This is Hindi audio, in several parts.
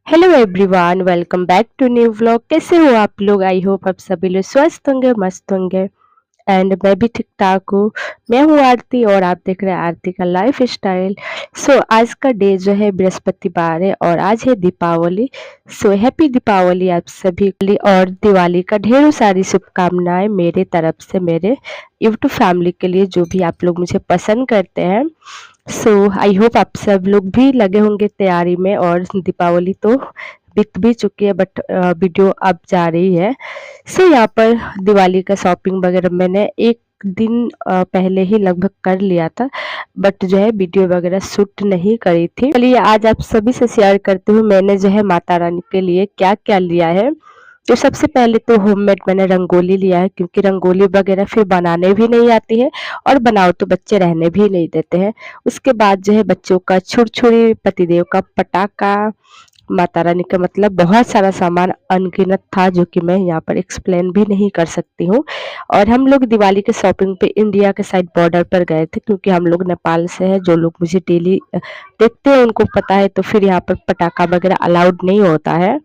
Hello everyone, welcome back to new vlog. कैसे हो आप लोग? आई होप आप सभी लोग स्वस्थ होंगे, मस्त होंगे। एंड मैं भी ठीक ठाक हूँ। मैं हूँ आरती और आप देख रहे हैं आरती का लाइफ स्टाइल। सो आज का डे जो है बृहस्पतिवार है और आज है दीपावली। सो हैप्पी दीपावली आप सभी को और दिवाली का ढेरों सारी शुभकामनाएं मेरे तरफ से, मेरे यूट्यूब फैमिली के लिए जो भी आप लोग मुझे पसंद करते हैं। सो आई होप आप सब लोग भी लगे होंगे तैयारी में। और दीपावली तो बीत भी चुकी है बट वीडियो अब जा रही है। सो यहाँ पर दिवाली का शॉपिंग वगैरह मैंने एक दिन पहले ही लगभग कर लिया था, बट जो है वीडियो वगैरह शूट नहीं करी थी। चलिए आज आप सभी से शेयर करती हूँ मैंने जो है माता रानी के लिए क्या क्या लिया है। तो सबसे पहले तो होममेड मैंने रंगोली लिया है, क्योंकि रंगोली वगैरह फिर बनाने भी नहीं आती है और बनाओ तो बच्चे रहने भी नहीं देते हैं। उसके बाद जो है बच्चों का छुरछुरी, पतिदेव का पटाखा, माता रानी का मतलब बहुत सारा सामान अनगिनत था जो कि मैं यहाँ पर एक्सप्लेन भी नहीं कर सकती हूँ। और हम लोग दिवाली के शॉपिंग पे इंडिया के साइड बॉर्डर पर गए थे, क्योंकि हम लोग नेपाल से है। जो लोग मुझे डेली देखते हैं उनको पता है। तो फिर यहाँ पर पटाखा वगैरह अलाउड नहीं होता है,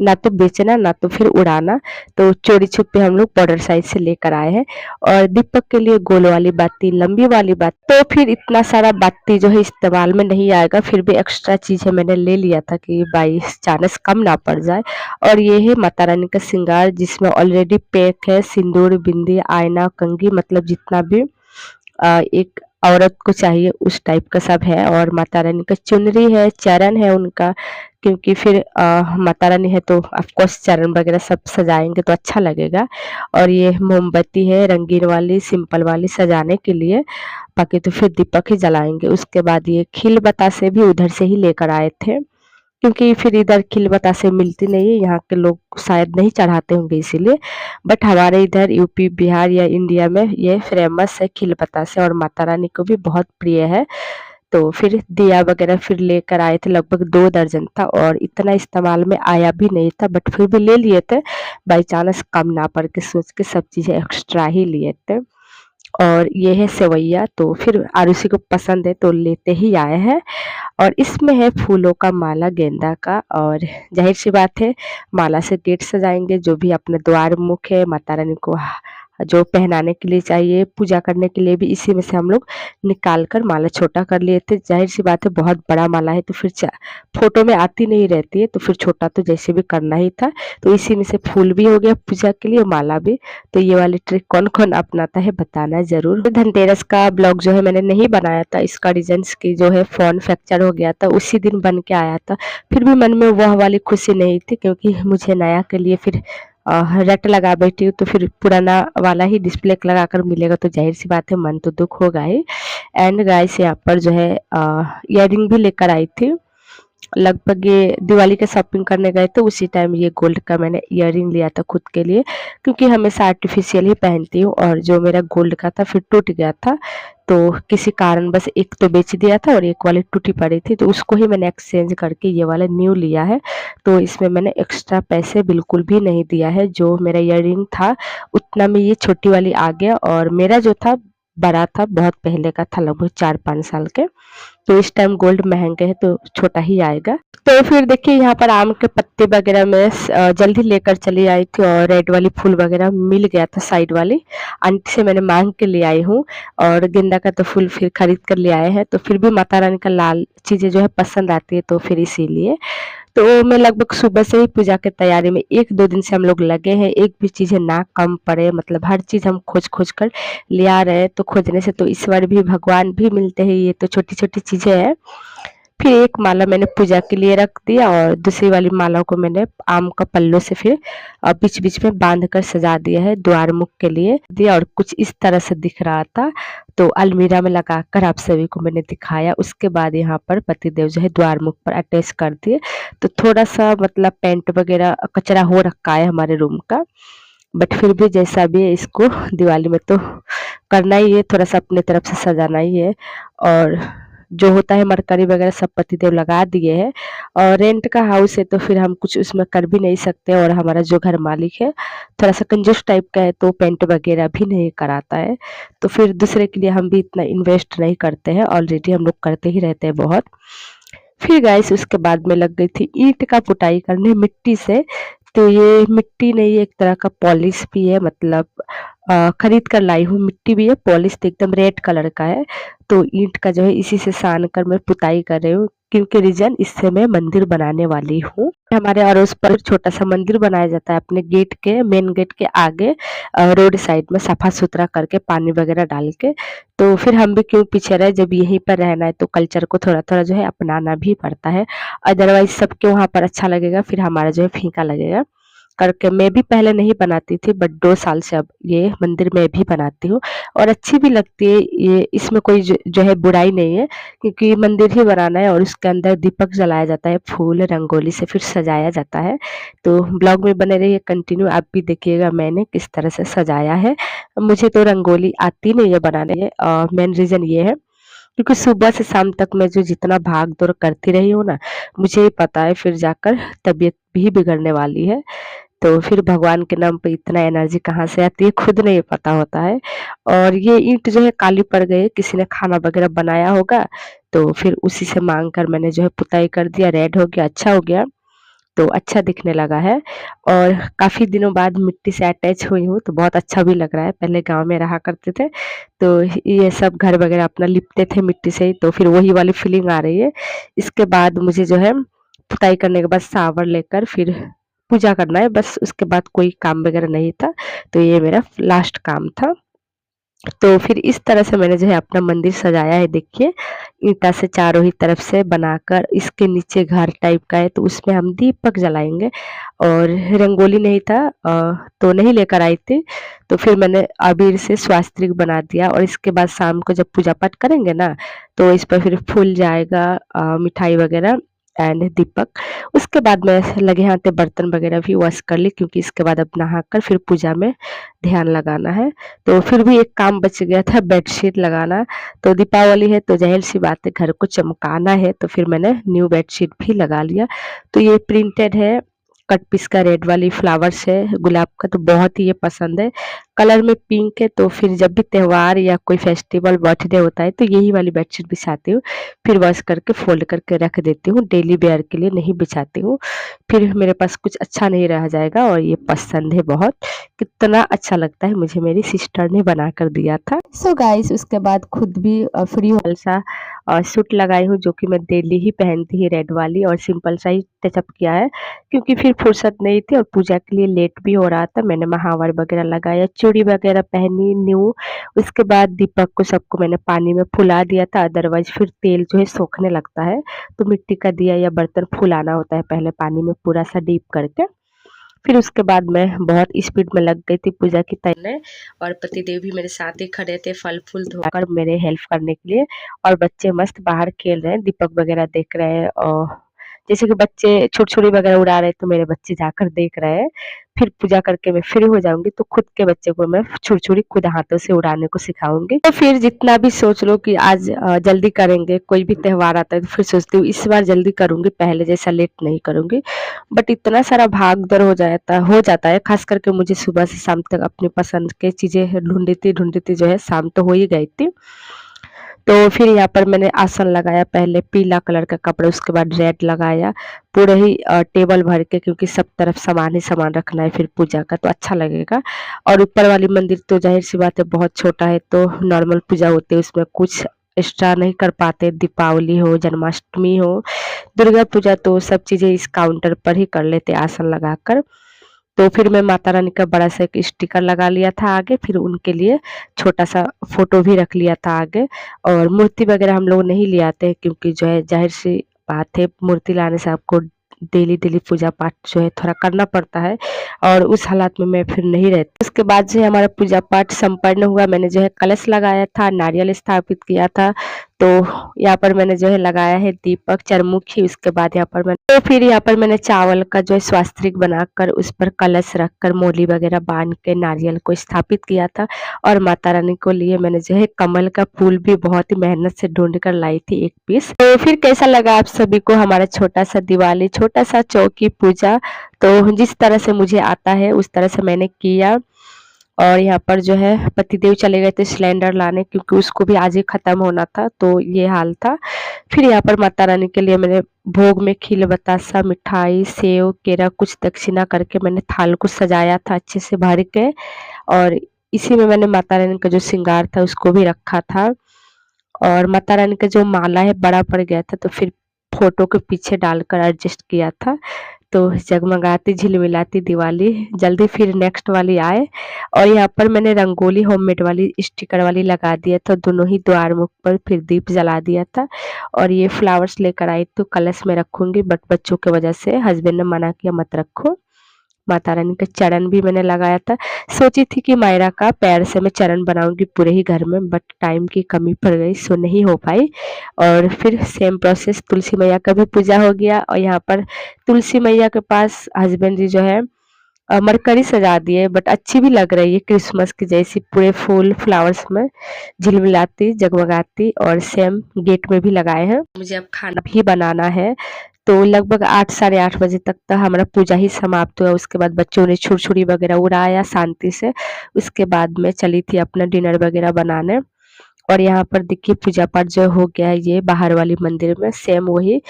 ना तो बेचना ना तो फिर उड़ाना। तो चोरी छुपे हम लोग बॉर्डर साइड से लेकर आए हैं। और दीपक के लिए गोल वाली बाती, लंबी वाली बात, तो फिर इतना सारा बाती जो है इस्तेमाल में नहीं आएगा, फिर भी एक्स्ट्रा चीज है मैंने ले लिया था कि बाई चांस कम ना पड़ जाए। और ये है माता रानी का श्रृंगार, जिसमें ऑलरेडी पैक है सिंदूर, बिंदी, आईना, कंघी, मतलब जितना भी एक औरत को चाहिए उस टाइप का सब है। और माता रानी का चुनरी है, चरण है उनका, क्योंकि फिर माता रानी है तो ऑफकोर्स चरण वगैरह सब सजाएंगे तो अच्छा लगेगा। और ये मोमबत्ती है रंगीन वाली, सिंपल वाली सजाने के लिए। बाकी तो फिर दीपक ही जलाएंगे। उसके बाद ये खिल बतासे भी उधर से ही लेकर आए थे, क्योंकि फिर इधर खिल बतासे मिलती नहीं है, यहाँ के लोग शायद नहीं चढ़ाते होंगे इसीलिए। बट हमारे इधर यूपी, बिहार या इंडिया में ये फेमस है खिल बतासे, और माता रानी को भी बहुत प्रिय है। तो फिर दिया वगैरह फिर लेकर आए थे, लगभग 2 दर्जन था और इतना इस्तेमाल में आया भी नहीं था, बट फिर भी ले लिए थे। बाई चांस कम ना पड़ के सोच के सब चीज़ें एक्स्ट्रा ही लिए थे। और ये है सेवैया, तो फिर आरुषि को पसंद है तो लेते ही आए हैं। और इसमें है फूलों का माला गेंदा का, और जाहिर सी बात है माला से गेट सजाएंगे। जो भी अपने द्वार मुख है माता रानी को जो पहनाने के लिए चाहिए, पूजा करने के लिए भी इसी में से हम लोग निकाल कर माला छोटा कर लिए थे। जाहिर सी बात है बहुत बड़ा माला है तो फिर फोटो में आती नहीं रहती है, तो फिर छोटा तो जैसे भी करना ही था। तो इसी में से फूल भी हो गया पूजा के लिए, माला भी। तो ये वाली ट्रिक कौन कौन अपनाता है बताना जरूर। धनतेरस का ब्लॉग जो है मैंने नहीं बनाया था, इसका रीजन की जो है फोन फ्रैक्चर हो गया था, उसी दिन बन के आया था। फिर भी मन में वह वाली खुशी नहीं थी, क्योंकि मुझे नया के लिए फिर रट लगा बैठी हूँ, तो फिर पुराना वाला ही डिस्प्ले लगा कर मिलेगा तो जाहिर सी बात है मन तो दुख होगा ही। एंड गाइस यहाँ पर जो है इयररिंग भी लेकर आई थी। लगभग ये दिवाली के शॉपिंग करने गए तो उसी टाइम ये गोल्ड का मैंने इयररिंग लिया था खुद के लिए, क्योंकि हमेशा आर्टिफिशियल ही पहनती हूँ। और जो मेरा गोल्ड का था फिर टूट गया था, तो किसी कारण बस एक तो बेच दिया था और एक वाली टूटी पड़ी थी, तो उसको ही मैंने एक्सचेंज करके ये वाला न्यू लिया है। तो इसमें मैंने एक्स्ट्रा पैसे बिल्कुल भी नहीं दिया है। जो मेरा इयररिंग था उतना में ये छोटी वाली आ गया, और मेरा जो था बड़ा था, बहुत पहले का था, लगभग 4-5 साल के। तो इस टाइम गोल्ड महंगे है तो छोटा ही आएगा। तो फिर देखिए यहाँ पर आम के पत्ते वगैरह मैं जल्दी लेकर चली आई थी, और रेड वाली फूल वगैरह मिल गया था साइड वाली, आंटी से मैंने मांग के ले आई हूँ। और गेंदा का तो फूल फिर खरीद कर ले आए हैं, तो फिर भी माता रानी का लाल चीजें जो है पसंद आती है, तो फिर इसीलिए। तो मैं लगभग सुबह से ही पूजा की तैयारी में 1-2 दिन से हम लोग लगे हैं, एक भी चीज़ ना कम पड़े, मतलब हर चीज़ हम खोज-खोज कर ले आ रहे हैं। तो खोजने से तो ईश्वर भी, भगवान भी मिलते हैं, ये तो छोटी-छोटी चीज़ें हैं। फिर एक माला मैंने पूजा के लिए रख दिया, और दूसरी वाली माला को मैंने आम का पल्लू से फिर बीच-बीच में बांध कर सजा दिया है द्वार मुख के लिए दिया, और कुछ इस तरह से दिख रहा था। तो अलमीरा में लगाकर आप सभी को मैंने दिखाया। उसके बाद यहाँ पर पतिदेव जो है द्वार मुख पर अटैच कर दिए। तो थोड़ा-सा मतलब पेंट वगैरह कचरा हो रखा है हमारे रूम का, बट फिर भी जैसा भी है इसको दिवाली में तो करना ही है, थोड़ा-सा अपने तरफ से सजाना ही है। और जो होता है मरकरी वगैरह सब पतिदेव लगा दिए हैं। और रेंट का हाउस है तो फिर हम कुछ उसमें कर भी नहीं सकते, और हमारा जो घर मालिक है थोड़ा-सा कंजूस टाइप का है, तो पेंट वगैरह भी नहीं कराता है। तो फिर दूसरे के लिए हम भी इतना इन्वेस्ट नहीं करते हैं, ऑलरेडी हम लोग करते ही रहते हैं बहुत। फिर गाइस उसके बाद में लग गई थी ईंट का पुताई करने मिट्टी से। तो ये मिट्टी नहीं, एक तरह का पॉलिश भी है, मतलब खरीद कर लाई हूँ, मिट्टी भी है, पॉलिश तो एकदम रेड कलर का है। तो ईंट का जो है इसी से सान कर मैं पुताई कर रही हूँ, क्योंकि रीजन इससे मैं मंदिर बनाने वाली हूँ। हमारे अड़ोस पर छोटा सा मंदिर बनाया जाता है अपने गेट के, मेन गेट के आगे, रोड साइड में साफ सुथरा करके पानी वगैरह डाल के। तो फिर हम भी क्यों पीछे रहे, जब यहीं पर रहना है तो कल्चर को थोड़ा थोड़ा जो है अपनाना भी पड़ता है। अदरवाइज सबके वहाँ पर अच्छा लगेगा, फिर हमारा जो है फीका लगेगा करके। मैं भी पहले नहीं बनाती थी, बट 2 साल से अब ये मंदिर मैं भी बनाती हूँ और अच्छी भी लगती है ये। इसमें कोई जो है बुराई नहीं है, क्योंकि मंदिर ही बनाना है और उसके अंदर दीपक जलाया जाता है, फूल रंगोली से फिर सजाया जाता है। तो ब्लॉग में बने रहिए कंटिन्यू, आप भी देखिएगा मैंने किस तरह से सजाया है। मुझे तो रंगोली आती नहीं है बनाने, मेन रीज़न ये है क्योंकि सुबह से शाम तक मैं जो जितना भाग-दौड़ करती रही हूँ ना, मुझे ही पता है फिर जाकर तबीयत भी बिगड़ने वाली है। तो फिर भगवान के नाम पे इतना एनर्जी कहाँ से आती है खुद नहीं पता होता है। और ये ईंट जो है काली पड़ गई है, किसी ने खाना वगैरह बनाया होगा, तो फिर उसी से माँग कर मैंने जो है पुताई कर दिया, रेड हो गया, अच्छा हो गया। तो अच्छा दिखने लगा है और काफ़ी दिनों बाद मिट्टी से अटैच हुई हूँ, तो बहुत अच्छा भी लग रहा है। पहले गाँव में रहा करते थे, तो ये सब घर वगैरह अपना लिपते थे मिट्टी से ही, तो फिर वही वाली फीलिंग आ रही है। इसके बाद मुझे जो है पुताई करने के बाद शावर लेकर फिर पूजा करना है, बस उसके बाद कोई काम वगैरह नहीं था। तो ये मेरा लास्ट काम था। तो फिर इस तरह से मैंने जो है अपना मंदिर सजाया है, देखिए ईंटा से चारों ही तरफ से बनाकर। इसके नीचे घर टाइप का है, तो उसमें हम दीपक जलाएंगे। और रंगोली नहीं था, तो नहीं लेकर आई थी, तो फिर मैंने अबीर से स्वास्तिक बना दिया। और इसके बाद शाम को जब पूजा पाठ करेंगे ना, तो इस पर फिर फूल जाएगा, मिठाई वगैरह एंड दीपक। उसके बाद मैं लगे हाथे बर्तन वगैरह भी वॉश कर ली, क्योंकि इसके बाद अब नहाकर फिर पूजा में ध्यान लगाना है। तो फिर भी एक काम बच गया था, बेडशीट लगाना। तो दीपावली है तो ज़ाहिर-सी बात है घर को चमकाना है, तो फिर मैंने न्यू बेडशीट भी लगा लिया। तो ये प्रिंटेड है, कट पीस का रेड वाली फ्लावर्स है गुलाब का, तो बहुत ही ये पसंद है। कलर में पिंक है, तो फिर जब भी त्योहार या कोई फेस्टिवल बर्थडे होता है तो यही वाली बेडशीट बिछाती हूँ। फिर वॉश करके फ़ोल्ड करके रख देती हूँ, डेली वेयर के लिए नहीं बिछाती हूँ। फिर मेरे पास कुछ अच्छा नहीं रह जाएगा और ये पसंद है बहुत। कितना अच्छा लगता है, मुझे मेरी सिस्टर ने बना कर दिया था। सो गाइस उसके बाद खुद भी फ्री सा सूट लगाई हूँ, जो कि मैं डेली ही पहनती ही, रेड वाली, और सिंपल सा ही टचअप किया है, क्योंकि फिर फुर्सत नहीं थी और पूजा के लिए लेट भी हो रहा था। मैंने महावर वगैरह लगाया, चूड़ी वगैरह पहनी न्यू। उसके बाद दीपक को सबको मैंने पानी में फुला दिया था, अदरवाइज फिर तेल जो है सोखने लगता है। तो मिट्टी का दिया या बर्तन फुलाना होता है पहले पानी में पूरा सा डीप करके। फिर उसके बाद मैं बहुत स्पीड में लग गई थी पूजा की तैयारी, और पतिदेव भी मेरे साथ ही खड़े थे फल-फूल धोकर मेरे हेल्प करने के लिए। और बच्चे मस्त बाहर खेल रहे हैं, दीपक वगैरह देख रहे हैं, और जैसे कि बच्चे छुरछुरी वगैरह उड़ा रहे हैं, तो मेरे बच्चे जाकर देख रहे हैं। फिर पूजा करके मैं फ्री हो जाऊँगी, तो खुद के बच्चे को मैं छुरछुरी खुद हाथों से उड़ाने को सिखाऊँगी। तो फिर जितना भी सोच लो कि आज जल्दी करेंगे, कोई भी त्योहार आता है तो फिर सोचती हूँ इस बार जल्दी करूँगी, पहले जैसा लेट नहीं करूँगी। बट इतना सारा भाग-दौड़ हो जाता है, ख़ास करके मुझे सुबह से शाम तक अपनी पसंद की चीज़ें ढूँढती-ढूँढती जो है शाम तो हो ही गई थी। तो फिर यहाँ पर मैंने आसन लगाया, पहले पीला कलर का कपड़ा, उसके बाद रेड लगाया, पूरे ही टेबल भर के, क्योंकि सब तरफ सामान ही सामान रखना है फिर पूजा का, तो अच्छा लगेगा। और ऊपर वाली मंदिर तो ज़ाहिर-सी बात है बहुत छोटा है, तो नॉर्मल पूजा होती है, उसमें कुछ एक्स्ट्रा नहीं कर पाते। दीपावली हो, जन्माष्टमी हो, दुर्गा पूजा, तो सब चीज़ें इस काउंटर पर ही कर लेते आसन लगाकर। तो फिर मैं माता रानी का बड़ा सा एक स्टिकर लगा लिया था आगे, फिर उनके लिए छोटा-सा फ़ोटो भी रख लिया था आगे। और मूर्ति वगैरह हम लोग नहीं ले आते हैं, क्योंकि जो है ज़ाहिर-सी बात है मूर्ति लाने से आपको डेली पूजा पाठ जो है थोड़ा करना पड़ता है, और उस हालात में मैं फिर नहीं रहती। उसके बाद जो है हमारा पूजा पाठ संपन्न हुआ, मैंने जो है कलश लगाया था, नारियल स्थापित किया था। तो यहाँ पर मैंने जो है लगाया है दीपक, चरमुखी, उसके बाद यहाँ पर तो फिर यहाँ पर मैंने चावल का जो है स्वास्तिक बनाकर उस पर कलश रखकर मोली वगैरह बांध के नारियल को स्थापित किया था। और माता रानी को लिए मैंने जो है कमल का फूल भी बहुत ही मेहनत से ढूंढ कर लाई थी, एक पीस। तो फिर कैसा लगा आप सभी को हमारा छोटा सा दिवाली, छोटा सा चौकी पूजा? तो जिस तरह से मुझे आता है उस तरह से मैंने किया। और यहाँ पर जो है पतिदेव चले गए थे सिलेंडर लाने, क्योंकि उसको भी आज ही खत्म होना था, तो ये हाल था। फिर यहाँ पर माता रानी के लिए मैंने भोग में खील बतासा, मिठाई, सेव, केरा कुछ दक्षिणा करके मैंने थाल को सजाया था अच्छे से भर के, और इसी में मैंने माता रानी का जो श्रृंगार था उसको भी रखा था। और माता रानी का जो माला है बड़ा पड़ गया था, तो फिर फोटो के पीछे डालकर एडजस्ट किया था। तो जगमगाती झिलमिलाती दिवाली जल्दी फिर नेक्स्ट वाली आए। और यहाँ पर मैंने रंगोली होममेड वाली स्टिकर वाली लगा दिया था दोनों ही द्वार मुख पर, फिर दीप जला दिया था। और ये फ्लावर्स लेकर आई तो कलश में रखूंगी, बट बच्चों की वजह से हस्बैंड ने मना किया मत रखो। माता रानी का चरण भी मैंने लगाया था। सोची थी कि मायरा का पैर से मैं चरण बनाऊंगी पूरे ही घर में, बट टाइम की कमी पड़ गई, सो नहीं हो पाई। और फिर सेम प्रोसेस तुलसी मैया का भी पूजा हो गया। और यहाँ पर तुलसी मैया के पास हस्बैंड जी जो है मरकरी सजा दिए, बट अच्छी भी लग रही है क्रिसमस की जैसी, पूरे फूल फ्लावर्स में झिलमिलाती जगमगाती। और सेम गेट में भी लगाए हैं। मुझे अब खाना भी बनाना है, तो लगभग 8 साढ़े 8 बजे तक तो हमारा पूजा ही समाप्त हुआ। उसके बाद बच्चों ने छुरछुरी वगैरह उड़ाया शांति से। उसके बाद मैं चली थी अपना डिनर वगैरह बनाने। और यहाँ पर देखिए पूजा पाठ जो हो गया है, ये बाहर वाली मंदिर में सेम वही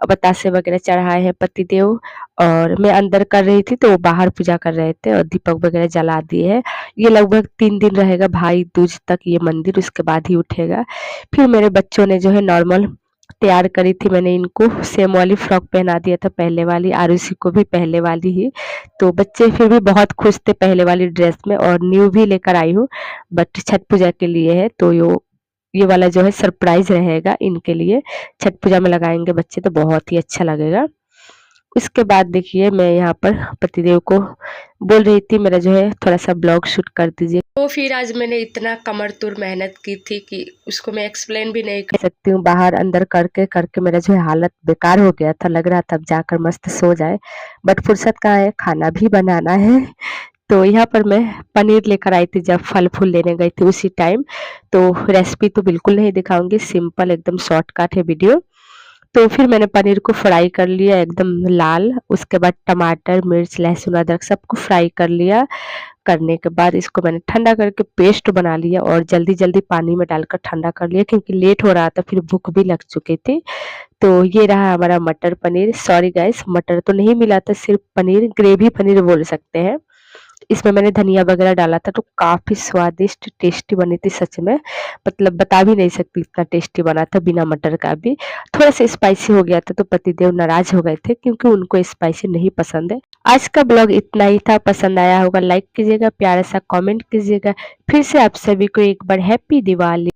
बतासे वगैरह चढ़ाए हैं पतिदेव। और मैं अंदर कर रही थी तो वो बाहर पूजा कर रहे थे, और दीपक वगैरह जला दिए हैं। ये लगभग 3 दिन रहेगा भाई दूज तक ये मंदिर, उसके बाद ही उठेगा। फिर मेरे बच्चों ने जो है नॉर्मल तैयार करी थी, मैंने इनको सेम वाली फ्रॉक पहना दिया था, पहले वाली, आरुषि को भी पहले वाली ही। तो बच्चे फिर भी बहुत खुश थे पहले वाली ड्रेस में। और न्यू भी लेकर आई हूँ, बट छठ पूजा के लिए है, तो ये वाला जो है सरप्राइज रहेगा इनके लिए। छठ पूजा में लगाएंगे बच्चे तो बहुत ही अच्छा लगेगा। उसके बाद देखिए मैं यहाँ पर पतिदेव को बोल रही थी मेरा जो है थोड़ा सा ब्लॉग शूट कर दीजिए। तो फिर आज मैंने इतना कमर तोड़ मेहनत की थी कि उसको मैं एक्सप्लेन भी नहीं कर सकती हूँ। बाहर अंदर करके करके मेरा जो है हालत बेकार हो गया था, लग रहा था अब जाकर मस्त सो जाए, बट फुर्सत कहाँ है, खाना भी बनाना है। तो यहाँ पर मैं पनीर लेकर आई थी जब फल फूल लेने गई थी उसी टाइम। तो रेसिपी तो बिल्कुल नहीं दिखाऊंगी, सिंपल एकदम शॉर्टकट है वीडियो। तो फिर मैंने पनीर को फ्राई कर लिया एकदम लाल। उसके बाद टमाटर, मिर्च, लहसुन, अदरक सबको फ्राई कर लिया। करने के बाद इसको मैंने ठंडा करके पेस्ट बना लिया, और जल्दी जल्दी पानी में डालकर ठंडा कर लिया, क्योंकि लेट हो रहा था, फिर भूख भी लग चुकी थी। तो ये रहा हमारा मटर पनीर। सॉरी गाइस, मटर तो नहीं मिला था, सिर्फ पनीर, ग्रेवी पनीर बोल सकते हैं। इसमें मैंने धनिया वगैरह डाला था, तो काफ़ी स्वादिष्ट टेस्टी बनी थी सच में। मतलब बता भी नहीं सकती इतना टेस्टी बना था बिना मटर का भी। थोड़ा-सा स्पाइसी हो गया था तो पतिदेव नाराज़ हो गए थे, क्योंकि उनको स्पाइसी नहीं पसंद है। आज का ब्लॉग इतना ही था, पसंद आया होगा लाइक कीजिएगा, प्यारा सा कमेंट कीजिएगा। फिर से आप सभी को एक बार हैप्पी दिवाली।